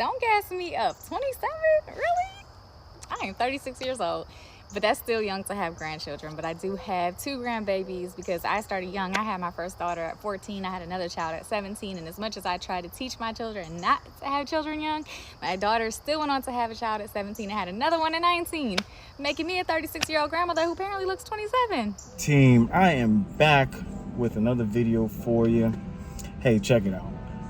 don't gas me up. 27? Really? I am 36 years old. But that's still young to have grandchildren. But I do have 2 grandbabies because I started young. I had my first daughter at 14. I had another child at 17. And as much as I try to teach my children not to have children young, my daughter still went on to have a child at 17 and had another one at 19, making me a 36-year-old grandmother who apparently looks 27. Team, I am back with another video for you. Hey, check it out.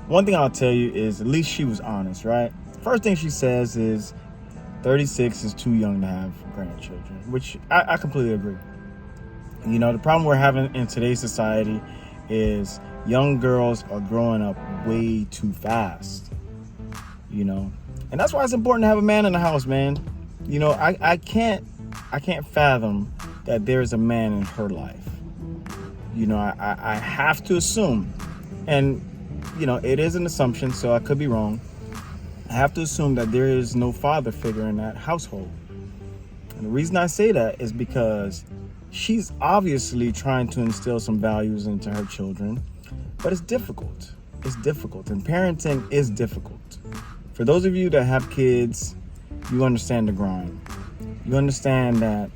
One thing I'll tell you is at least she was honest, right? First thing she says is 36 is too young to have grandchildren, which I completely agree. You know, the problem we're having in today's society is young girls are growing up way too fast, you know, and that's why it's important to have a man in the house, man. You know, I can't fathom that there's a man in her life. You know, I have to assume, and you know, it is an assumption, so I could be wrong. I have to assume that there is no father figure in that household. And the reason I say that is because she's obviously trying to instill some values into her children, but it's difficult. It's difficult, and parenting is difficult. For those of you that have kids, you understand the grind. You understand that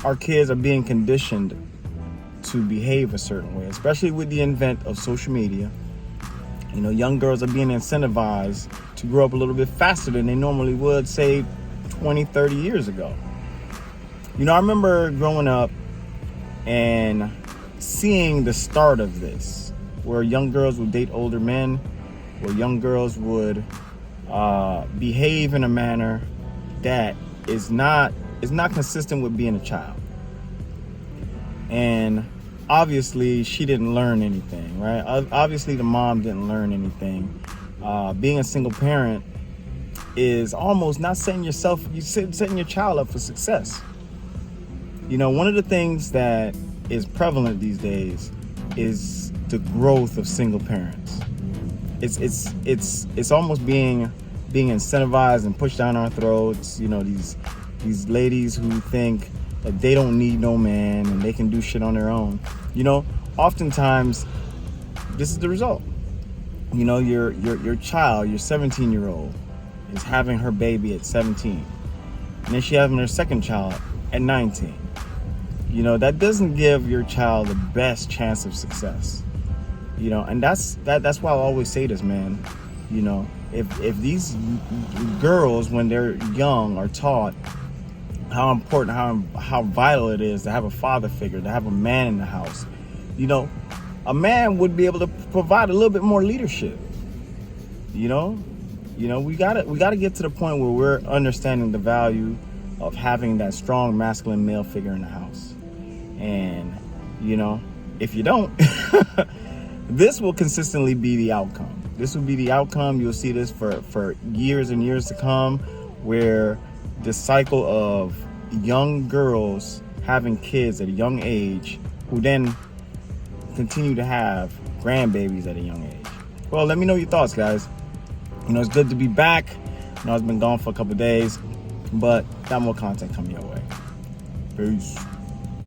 our kids are being conditioned to behave a certain way, especially with the advent of social media. You know, young girls are being incentivized to grow up a little bit faster than they normally would, say, 20, 30 years ago. You know, I remember growing up and seeing the start of this, where young girls would date older men, where young girls would behave in a manner that is not consistent with being a child. And obviously, she didn't learn anything, right? Obviously, the mom didn't learn anything. Being a single parent is almost not setting your child up for success. You know, one of the things that is prevalent these days is the growth of single parents. It's almost being incentivized and pushed down our throats. You know, these ladies who think that they don't need no man and they can do shit on their own. You know, oftentimes this is the result. You know, your child, your 17-year-old, is having her baby at 17, and then she having her second child at 19. You know, that doesn't give your child the best chance of success. You know, and that's why I always say this, man. You know, if these girls, when they're young, are taught how important, how vital it is to have a father figure, to have a man in the house, you know, a man would be able to provide a little bit more leadership. You know, we gotta get to the point where we're understanding the value of having that strong masculine male figure in the house. And you know, if you don't, this will consistently be the outcome. This will be the outcome. You'll see this for years and years to come, where the cycle of young girls having kids at a young age who then continue to have grandbabies at a young age. Well, let me know your thoughts, guys. You know, it's good to be back. I know I've been gone for a couple of days, but got more content coming your way. Peace.